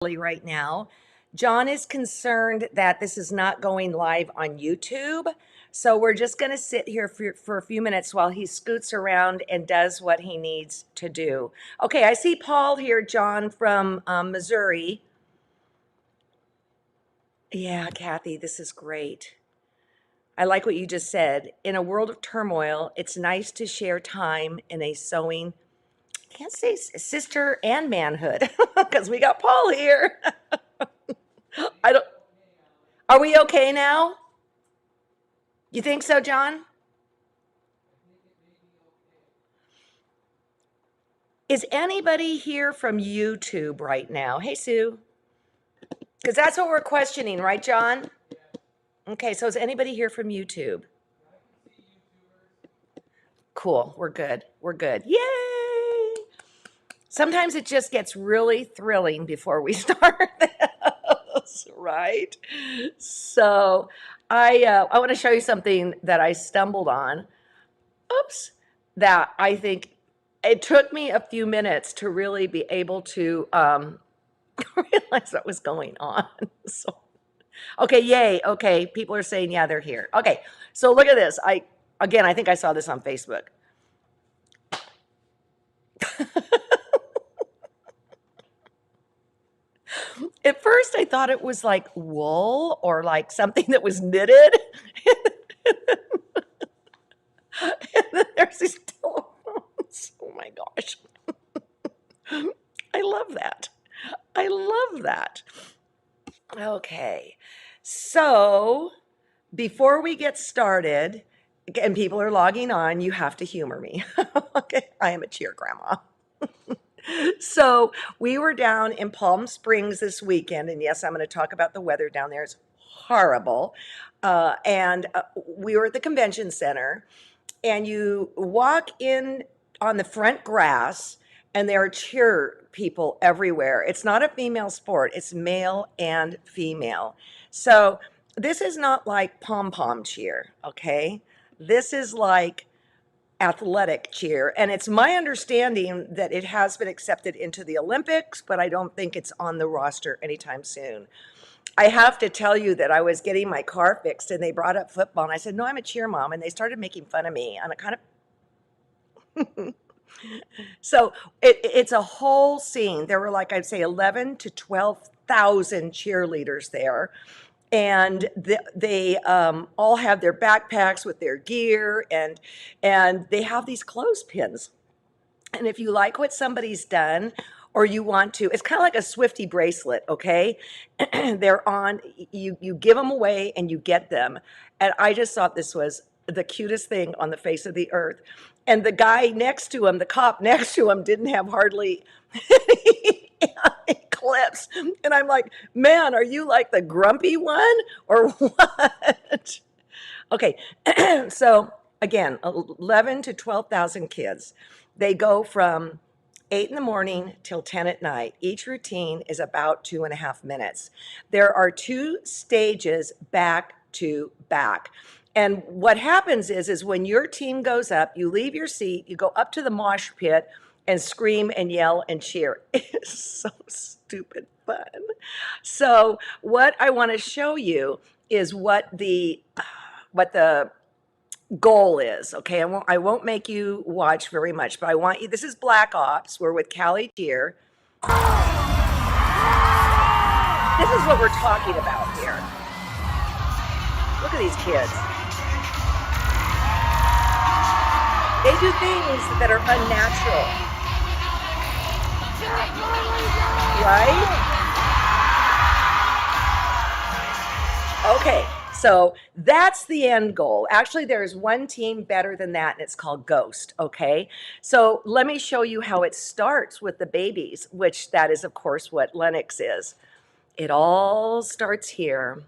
right now. John is concerned that this is not going live on YouTube. So we're just going to sit here for a few minutes while he scoots around and does what he needs to do. Okay, I see Paul here, John, from Missouri. Yeah, Kathy, this is great. I like what you just said. In a world of turmoil, it's nice to share time in a sewing, can't say sister and manhood, because we got Paul here. I don't, are we okay now? You think so, John? Is anybody here from YouTube right now? Hey, Sue. Because that's what we're questioning, right, John? Okay, so is anybody here from YouTube? Cool, we're good. We're good. Yay! Sometimes it just gets really thrilling before we start this, right? So I want to show you something that I stumbled on. Oops, that I think it took me a few minutes to really be able to realize what was going on. So, okay, yay. Okay, people are saying, yeah, they're here. Okay, so look at this. I think I saw this on Facebook. At first, I thought it was like wool or like something that was knitted. And then there's these telephones. Oh my gosh. I love that. I love that. Okay. So before we get started, and people are logging on, you have to humor me. Okay. I am a cheer grandma. So we were down in Palm Springs this weekend, and yes, I'm going to talk about the weather down there. It's horrible. And we were at the convention center, and you walk in on the front grass, and there are cheer people everywhere. It's not a female sport. It's male and female. So this is not like pom-pom cheer, okay? This is like athletic cheer, and it's my understanding that it has been accepted into the Olympics, but I don't think it's on the roster anytime soon. I have to tell you that I was getting my car fixed, and they brought up football, and I said, no, I'm a cheer mom, and they started making fun of me, and I kind of so it's a whole scene. There were, like, I'd say 11 to 12,000 cheerleaders there. And they all have their backpacks with their gear, and they have these clothespins. And if you like what somebody's done, or you want to, it's kind of like a Swiftie bracelet, okay? They're on, you give them away and you get them. And I just thought this was the cutest thing on the face of the earth. And the guy next to him, the cop next to him, didn't have hardly any clips. And I'm like, man, are you like the grumpy one or what? Okay, so again, 11 to 12,000 kids. They go from 8 in the morning till 10 at night. Each routine is about 2.5 minutes. There are 2 stages back to back. And what happens is when your team goes up, you leave your seat, you go up to the mosh pit and scream and yell and cheer. It's so stupid fun. So what I want to show you is what the goal is. Okay, I won't make you watch very much, but I want you. This is Black Ops. We're with Callie Cheer. This is what we're talking about here. Look at these kids. They do things that are unnatural. Right? Okay, so that's the end goal. Actually, there's one team better than that, and it's called Ghost, okay? So let me show you how it starts with the babies, which that is, of course, what Lennox is. It all starts here.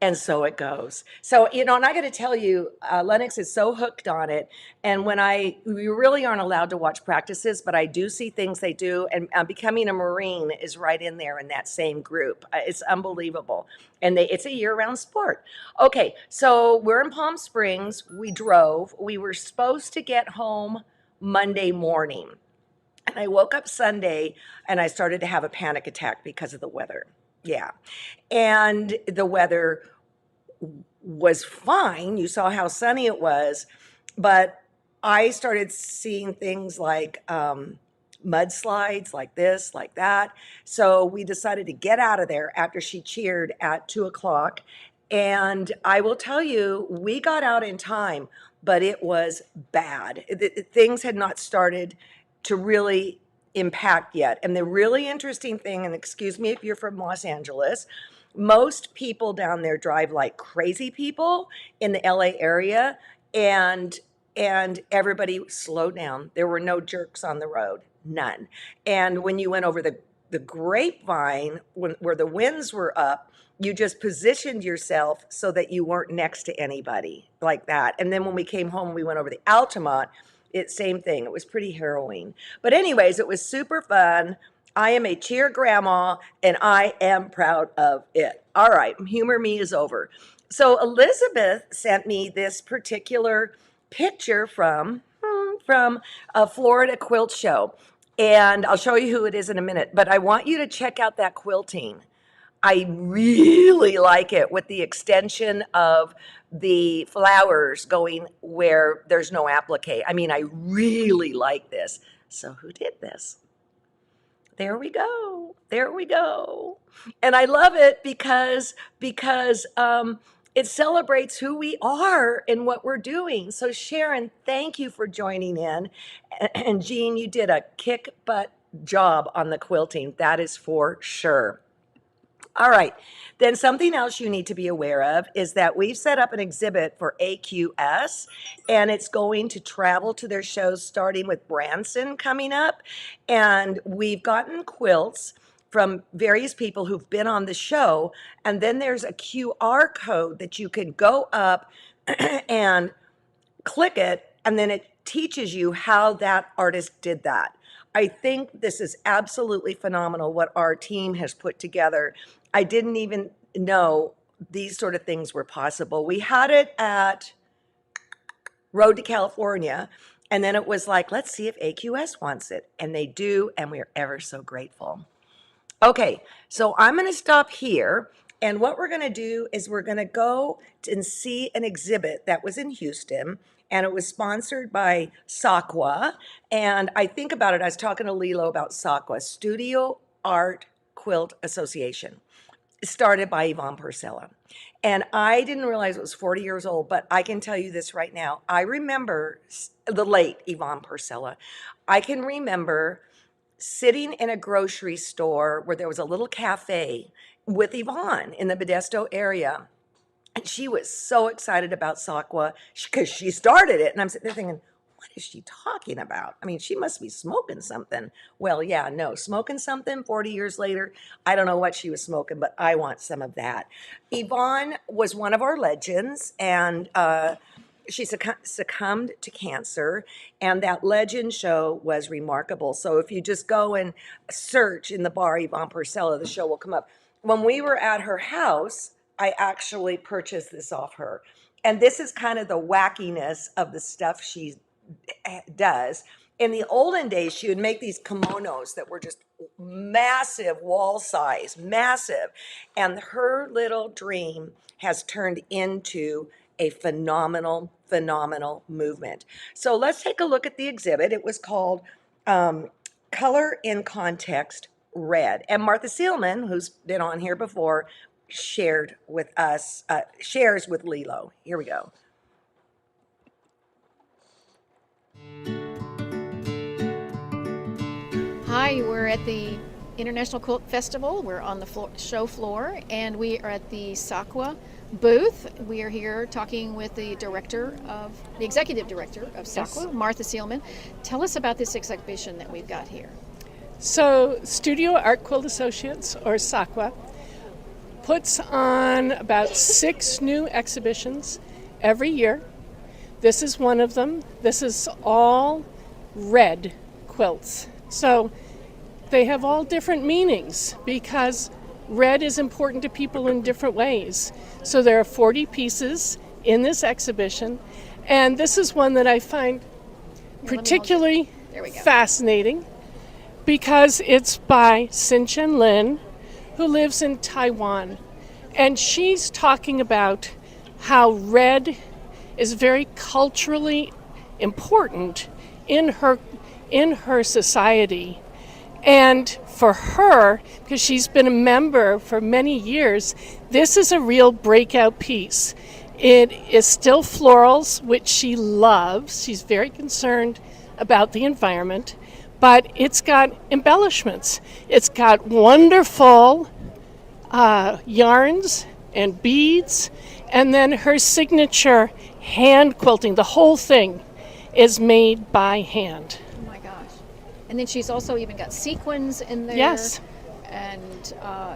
And so it goes. So, you know, and I got to tell you, Lennox is so hooked on it. And we really aren't allowed to watch practices, but I do see things they do. And becoming a Marine is right in there in that same group. It's unbelievable. And it's a year-round sport. Okay, so we're in Palm Springs. We drove. We were supposed to get home Monday morning. And I woke up Sunday and I started to have a panic attack because of the weather. Yeah. And the weather was fine. You saw how sunny it was, but I started seeing things like mudslides, like this, like that. So we decided to get out of there after she cheered at 2 o'clock. And I will tell you, we got out in time, but it was bad. Things had not started to really impact yet. And the really interesting thing, and excuse me if you're from Los Angeles, most people down there drive like crazy people in the LA area, and everybody slowed down. There were no jerks on the road, none. And when you went over the grapevine, where the winds were up, you just positioned yourself so that you weren't next to anybody like that. And then when we came home, we went over the Altamont. Same thing. It was pretty harrowing. But anyways, it was super fun. I am a cheer grandma, and I am proud of it. All right, Humor Me is over. So Elizabeth sent me this particular picture from a Florida quilt show, and I'll show you who it is in a minute. But I want you to check out that quilting. I really like it with the extension of the flowers going where there's no applique. I mean, I really like this. So who did this? There we go. There we go. And I love it because it celebrates who we are and what we're doing. So Sharon, thank you for joining in. And Jean, you did a kick butt job on the quilting. That is for sure. All right. Then something else you need to be aware of is that we've set up an exhibit for AQS, and it's going to travel to their shows starting with Branson coming up. And we've gotten quilts from various people who've been on the show. And then there's a QR code that you can go up and click it, and then it teaches you how that artist did that. I think this is absolutely phenomenal what our team has put together. I didn't even know these sort of things were possible. We had it at Road to California, and then it was like, let's see if AQS wants it. And they do, and we're ever so grateful. Okay, so I'm going to stop here. And what we're going to do is we're going to go and see an exhibit that was in Houston, and it was sponsored by SAQA. And I think about it, I was talking to Lilo about SAQA, Studio Art Quilt Association, started by Yvonne Purcella. And I didn't realize it was 40 years old, but I can tell you this right now. I remember the late Yvonne Purcella. I can remember sitting in a grocery store where there was a little cafe with Yvonne in the Modesto area. And she was so excited about SAQA because she started it. And I'm sitting there thinking, what is she talking about? I mean, she must be smoking something. Well, yeah, no, smoking something 40 years later. I don't know what she was smoking, but I want some of that. Yvonne was one of our legends, and she succumbed to cancer, and that legend show was remarkable. So if you just go and search in the bar Yvonne Purcella, the show will come up. When we were at her house, I actually purchased this off her. And this is kind of the wackiness of the stuff she does. In the olden days, she would make these kimonos that were just massive, wall size, massive. And her little dream has turned into a phenomenal movement. So let's take a look at the exhibit. It was called Color in Context Red. And Martha Sielman, who's been on here before, shared with us, shares with Lilo. Here we go. Hi, we're at the International Quilt Festival. We're on the show floor, and we are at the SAQA booth. We are here talking with the executive director of SAQA, yes, Martha Sielman. Tell us about this exhibition that we've got here. So, Studio Art Quilt Associates, or SAQA, puts on about 6 new exhibitions every year. This is one of them. This is all red quilts. So they have all different meanings because red is important to people in different ways. So there are 40 pieces in this exhibition, and this is one that I find particularly fascinating because it's by Sielman Lin, who lives in Taiwan. And she's talking about how red is very culturally important in her society. And for her, because she's been a member for many years, this is a real breakout piece. It is still florals, which she loves. She's very concerned about the environment, but it's got embellishments. It's got wonderful yarns and beads, and then her signature hand quilting. The whole thing is made by hand. Oh my gosh. And then she's also even got sequins in there. Yes. And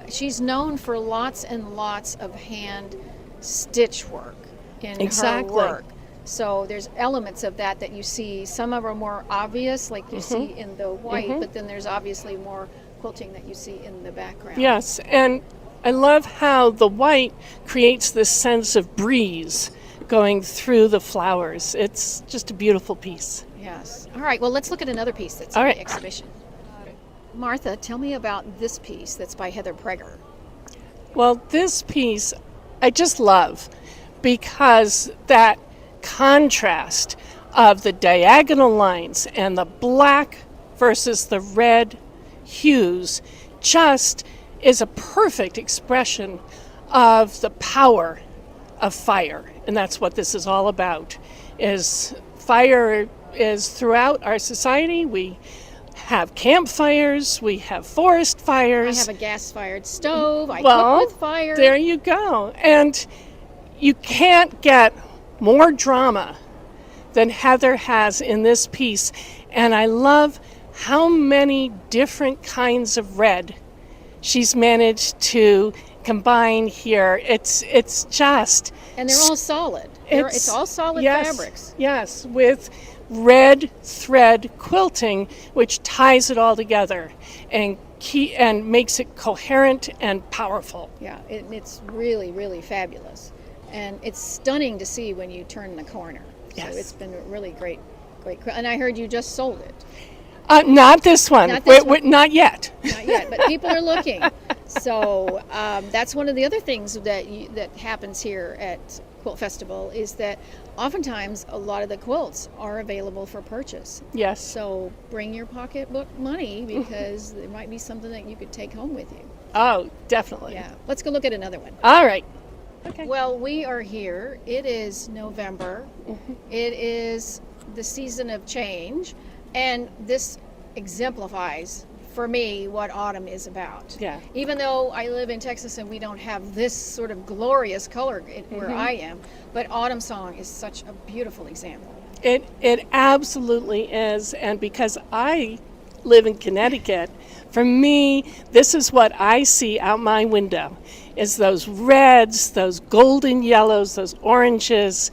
she's known for lots and lots of hand stitch work in her work. So there's elements of that you see. Some of them are more obvious, like you see in the white, but then there's obviously more quilting that you see in the background. Yes, and I love how the white creates this sense of breeze going through the flowers. It's just a beautiful piece. Yes. All right, well, let's look at another piece that's in the exhibition. Martha, tell me about this piece that's by Heather Prager. Well, this piece I just love because that contrast of the diagonal lines and the black versus the red hues just is a perfect expression of the power of fire. And that's what this is all about. Is fire is throughout our society. We have campfires, we have forest fires. I have a gas-fired stove, I cook with fire. There you go. And you can't get more drama than Heather has in this piece. And I love how many different kinds of red she's managed to combine here. It's just... And they're all solid. It's all solid fabrics. Yes, with red thread quilting, which ties it all together and makes it coherent and powerful. Yeah, it's really, really fabulous. And it's stunning to see when you turn the corner. Yes. So it's been a really great. And I heard you just sold it. Not this one. Not this one. Not yet. Not yet, but people are looking. So that's one of the other things that happens here at Quilt Festival is that oftentimes a lot of the quilts are available for purchase. Yes. So bring your pocketbook money because there might be something that you could take home with you. Oh, definitely. Yeah. Let's go look at another one. All right. Okay. Well, we are here. It is November. It is the season of change, and this exemplifies for me what autumn is about. Yeah. Even though I live in Texas and we don't have this sort of glorious color where I am, but Autumn Song is such a beautiful example. It absolutely is, and because I live in Connecticut, for me, this is what I see out my window, is those reds, those golden yellows, those oranges.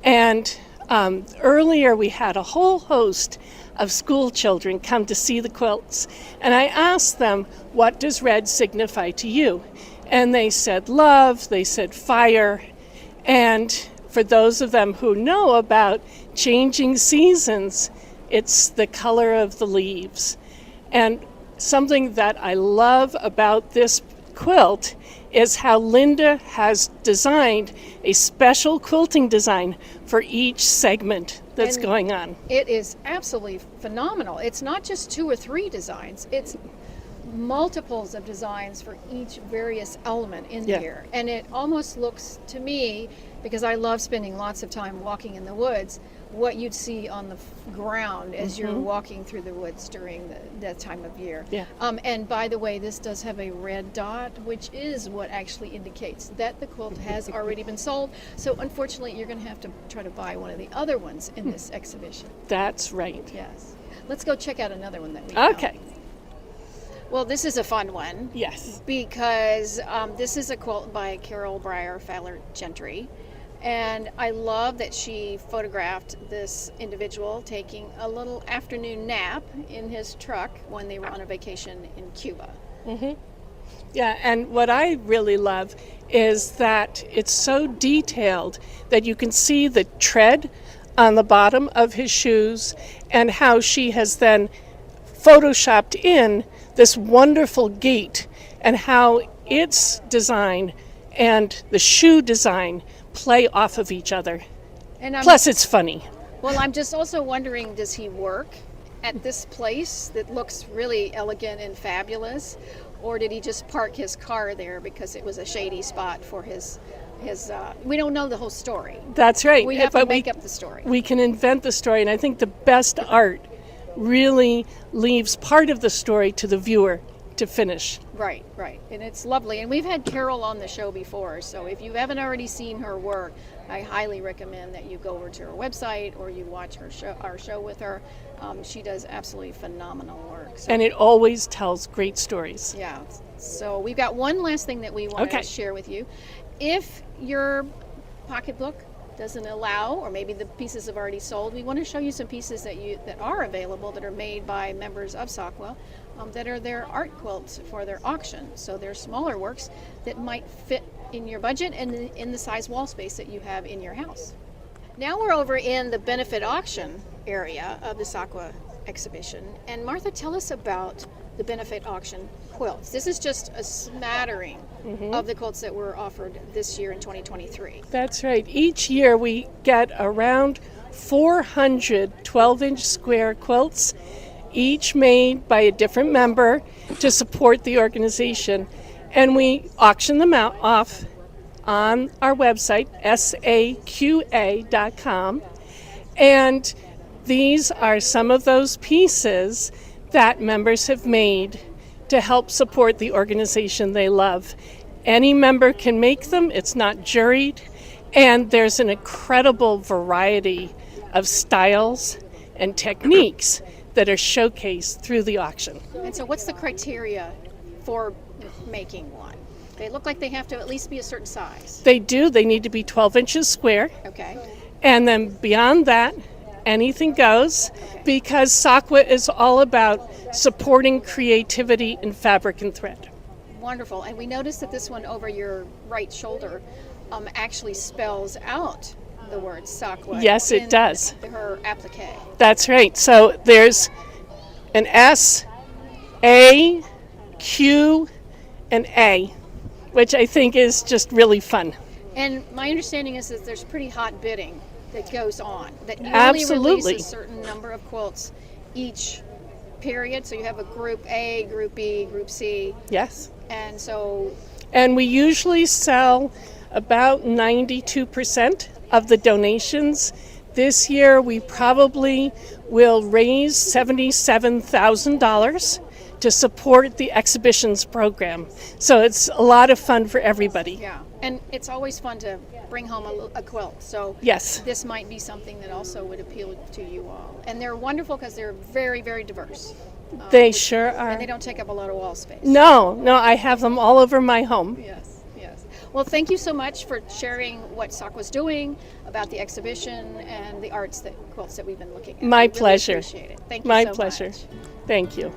And earlier we had a whole host of school children come to see the quilts. And I asked them, what does red signify to you? And they said love, they said fire. And for those of them who know about changing seasons, it's the color of the leaves. And something that I love about this quilt is how Linda has designed a special quilting design for each segment that's going on. It is absolutely phenomenal. It's not just 2 or 3 designs. It's multiples of designs for each various element in here. And it almost looks to me, because I love spending lots of time walking in the woods, what you'd see on the ground as you're walking through the woods during that time of year. Yeah. And by the way, this does have a red dot, which is what actually indicates that the quilt has already been sold. So unfortunately, you're going to have to try to buy one of the other ones in this exhibition. That's right. Yes. Let's go check out another one that we found. Okay. Well, this is a fun one. Yes. Because this is a quilt by Carol Breyer Fowler Gentry. And I love that she photographed this individual taking a little afternoon nap in his truck when they were on a vacation in Cuba. Yeah, and what I really love is that it's so detailed that you can see the tread on the bottom of his shoes and how she has then photoshopped in this wonderful gait and how its design and the shoe design play off of each other. And Plus, it's funny. Well, I'm just also wondering, does he work at this place that looks really elegant and fabulous? Or did he just park his car there because it was a shady spot for his we don't know the whole story. That's right. We have to make up the story. We can invent the story, and I think the best art really leaves part of the story to the viewer to finish. Right. And it's lovely. And we've had Carol on the show before, so if you haven't already seen her work, I highly recommend that you go over to her website or you watch our show with her. She does absolutely phenomenal work. So, And it always tells great stories. yeah. So we've got one last thing that we want to share with you. If your pocketbook doesn't allow, or maybe the pieces have already sold, we want to show you some pieces that are available that are made by members of SAQA that are their art quilts for their auction. So they're smaller works that might fit in your budget and in the size wall space that you have in your house. Now we're over in the benefit auction area of the SAQA exhibition. And Martha, tell us about the benefit auction quilts. This is just a smattering of the quilts that were offered this year in 2023. That's right. Each year we get around 400 12-inch square quilts, each made by a different member to support the organization. And we auction them off on our website, SAQA.com. And these are some of those pieces that members have made to help support the organization they love. Any member can make them, it's not juried, and there's an incredible variety of styles and techniques that are showcased through the auction. And so what's the criteria for making one? They look like they have to at least be a certain size. They do, they need to be 12 inches square, Okay. and then beyond that, anything goes, because SAQA is all about supporting creativity in fabric and thread. Wonderful. And we noticed that this one over your right shoulder actually spells out the word SAQA. Yes, it does. Her applique. That's right. So there's an S, A, Q, and A, which I think is just really fun. And my understanding is that there's pretty hot bidding that goes on. That you only Absolutely. release a certain number of quilts each period. So you have a group A, group B, group C. Yes. And so... And we usually sell about 92% of the donations. This year we probably will raise $77,000 to support the exhibitions program. So it's a lot of fun for everybody. Yeah, and it's always fun to bring home a quilt. So Yes. this might be something that also would appeal to you all. And they're wonderful because they're very, very diverse. They sure are. And they don't take up a lot of wall space. No, I have them all over my home. Yes. Well, thank you so much for sharing what SAQA was doing about the exhibition and the quilts that we've been looking at. My We really pleasure. appreciate it. Thank you My so pleasure. much. Thank you.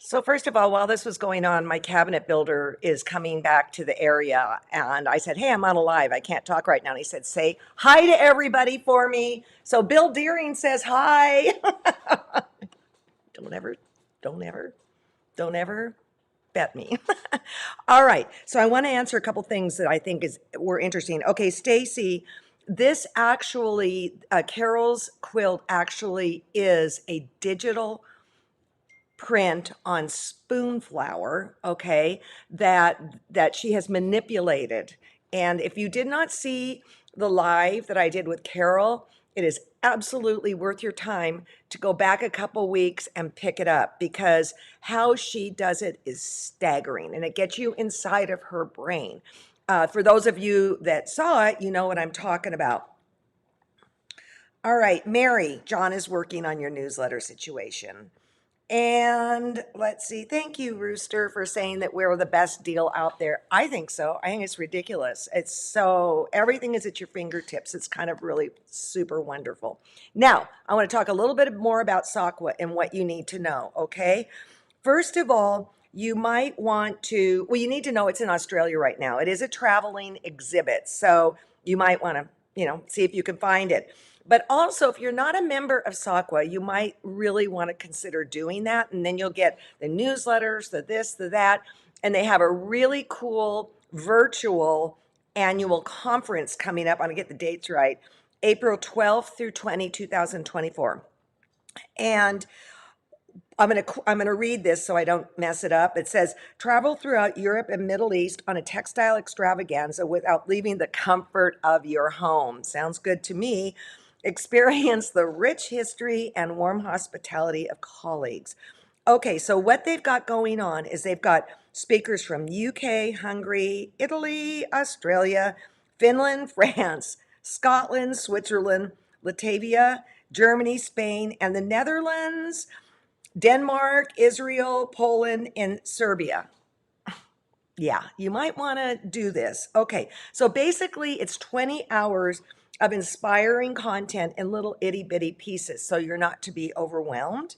So first of all, while this was going on, my cabinet builder is coming back to the area, and I said, "Hey, I'm on a live. I can't talk right now." And he said, "Say hi to everybody for me." So Bill Deering says hi. Don't ever, don't ever, don't ever bet me. All right. So I want to answer a couple things that I think were interesting. Okay, Stacy, this actually, Carol's quilt actually is a digital print on spoon flour, okay, that she has manipulated. And if you did not see the live that I did with Carol, it is absolutely worth your time to go back a couple weeks and pick it up, because how she does it is staggering and it gets you inside of her brain. For those of you that saw it, you know what I'm talking about. All right, Mary, John is working on your newsletter situation. And let's see. Thank you, Rooster, for saying that we're the best deal out there. I think so. I think it's ridiculous. It's so, everything is at your fingertips. It's kind of really super wonderful. Now, I want to talk a little bit more about SAQA and what you need to know, okay? First of all, you might want to, well, you need to know it's in Australia right now. It is a traveling exhibit. So you might want to, see if you can find it. But also, if you're not a member of SAQA, you might really want to consider doing that. And then you'll get the newsletters, the this, the that. And they have a really cool virtual annual conference coming up. I'm going to get the dates right. April 12th through 2024. And I'm going to read this so I don't mess it up. It says, travel throughout Europe and Middle East on a textile extravaganza without leaving the comfort of your home. Sounds good to me. Experience the rich history and warm hospitality of colleagues. Okay, so what they've got going on is they've got speakers from UK, Hungary, Italy, Australia, Finland, France, Scotland, Switzerland, Latvia, Germany, Spain, and the Netherlands, Denmark, Israel, Poland, and Serbia. Yeah, you might want to do this. Okay, so basically it's 20 hours of inspiring content in little itty bitty pieces, so you're not to be overwhelmed.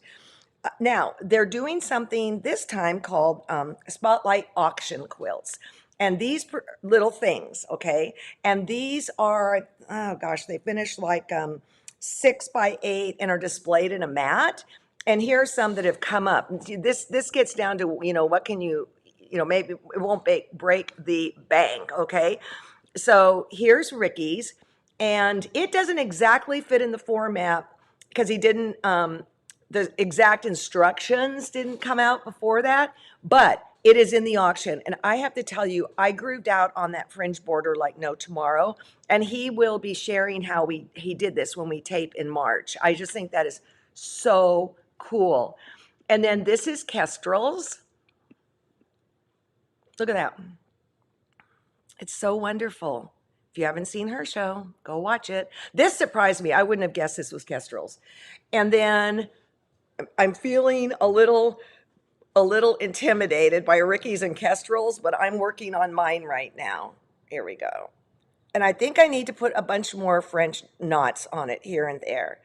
Now, they're doing something this time called Spotlight Auction Quilts. And these little things, okay? And these are, oh gosh, they finish like 6x8 and are displayed in a mat. And here are some that have come up. This gets down to, what can you, maybe it won't break the bank, okay? So here's Ricky's. And it doesn't exactly fit in the format because he didn't, the exact instructions didn't come out before that, but it is in the auction. And I have to tell you, I grooved out on that fringe border like no tomorrow. And he will be sharing how he did this when we tape in March. I just think that is so cool. And then this is Kestrel's. Look at that. It's so wonderful. If you haven't seen her show, go watch it. This surprised me. I wouldn't have guessed this was Kestrel's. And then I'm feeling a little intimidated by Ricky's and Kestrel's, but I'm working on mine right now. Here we go. And I think I need to put a bunch more French knots on it here and there.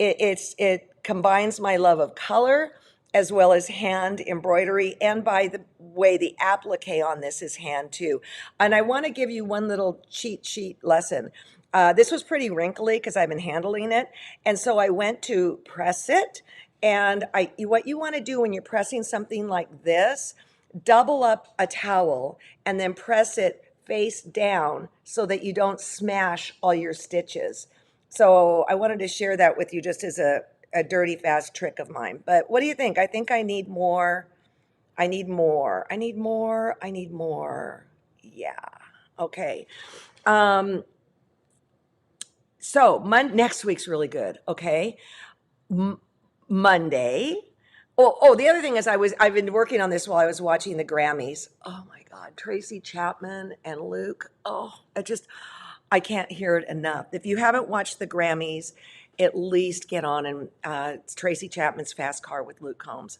It combines my love of color as well as hand embroidery, and by the way, the applique on this is hand too. And I want to give you one little cheat sheet lesson. This was pretty wrinkly because I've been handling it. And so I went to press it. And what you want to do when you're pressing something like this, double up a towel and then press it face down so that you don't smash all your stitches. So I wanted to share that with you just as a dirty, fast trick of mine. But what do you think? I think I need more. I need more. I need more. I need more. Yeah. Okay. So next week's really good. Okay. Monday. Oh, the other thing is I've been working on this while I was watching the Grammys. Oh my God, Tracy Chapman and Luke. Oh, I can't hear it enough. If you haven't watched the Grammys, at least get on and it's Tracy Chapman's Fast Car with Luke Combs.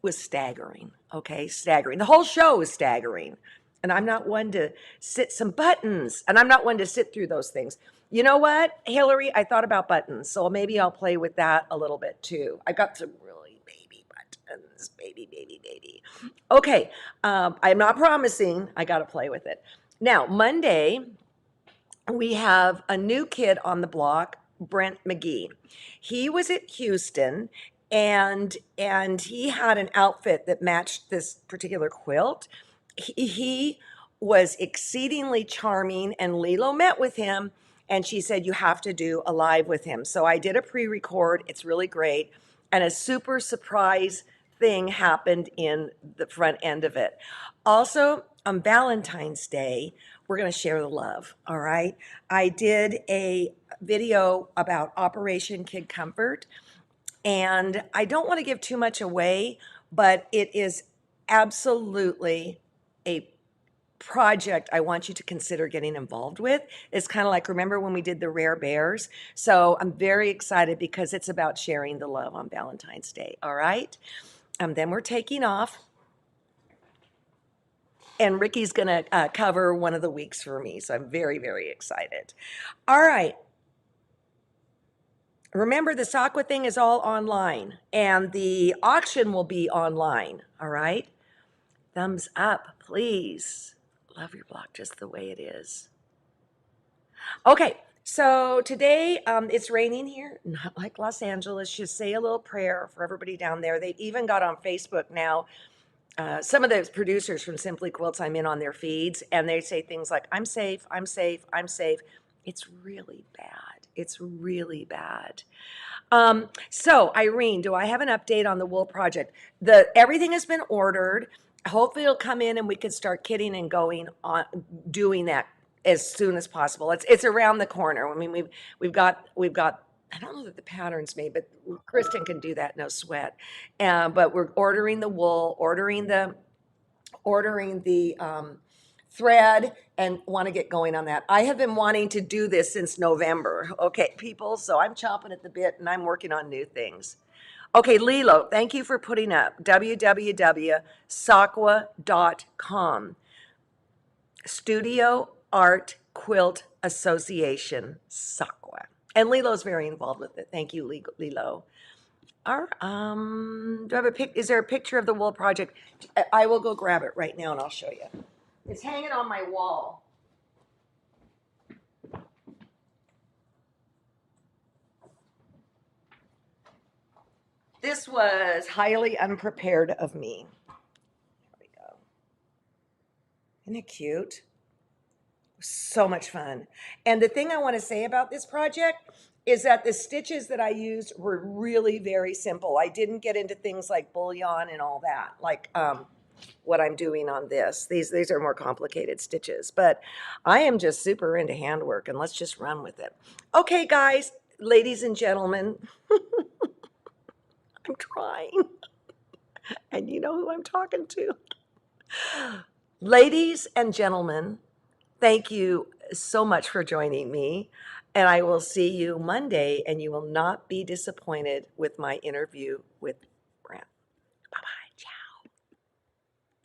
Was staggering. Okay, staggering. The whole show was staggering. And I'm not one to sit some buttons, and I'm not one to sit through those things. You know what, Hillary? I thought about buttons, so maybe I'll play with that a little bit too. I got some really baby buttons. This baby. Okay, I'm not promising. I got to play with it. Now, Monday, we have a new kid on the block, Brent McGee. He was at Houston and he had an outfit that matched this particular quilt. He was exceedingly charming, and Lilo met with him and she said, "You have to do a live with him." So I did a pre-record. It's really great. And a super surprise thing happened in the front end of it. Also, on Valentine's Day, we're going to share the love. All right. I did a video about Operation Kid Comfort, and I don't want to give too much away, but it is absolutely a project I want you to consider getting involved with. It's kind of like, remember when we did the rare bears? So I'm very excited because it's about sharing the love on Valentine's Day. All right. Then we're taking off. And Ricky's going to cover one of the weeks for me. So I'm very, very excited. All right. Remember, the SAQA thing is all online, and the auction will be online. All right. Thumbs up, please. Love your block just the way it is. Okay. So today it's raining here, not like Los Angeles. Just say a little prayer for everybody down there. They've even got on Facebook now. Some of the producers from Simply Quilts, I'm in on their feeds, and they say things like, "I'm safe, I'm safe, I'm safe." It's really bad. It's really bad. So Irene, do I have an update on the wool project? Everything has been ordered. Hopefully it'll come in and we can start kitting and going on doing that as soon as possible. It's around the corner. I mean, we've got I don't know that the pattern's made, but Kristen can do that, no sweat. But we're ordering the wool, ordering the thread, and want to get going on that. I have been wanting to do this since November. Okay, people, so I'm chomping at the bit and I'm working on new things. Okay, Lilo, thank you for putting up www.SAQA.com. Studio Art Quilt Association, SAQA. And Lilo's very involved with it. Thank you, Lilo. Do I have is there a picture of the wool project? I will go grab it right now and I'll show you. It's hanging on my wall. This was highly unprepared of me. There we go. Isn't it cute? So much fun. And the thing I want to say about this project is that the stitches that I used were really very simple. I didn't get into things like bullion and all that, like what I'm doing on this. These are more complicated stitches, but I am just super into handwork, and let's just run with it. Okay, guys, ladies and gentlemen, I'm trying. And you know who I'm talking to. Ladies and gentlemen, thank you so much for joining me, and I will see you Monday, and you will not be disappointed with my interview with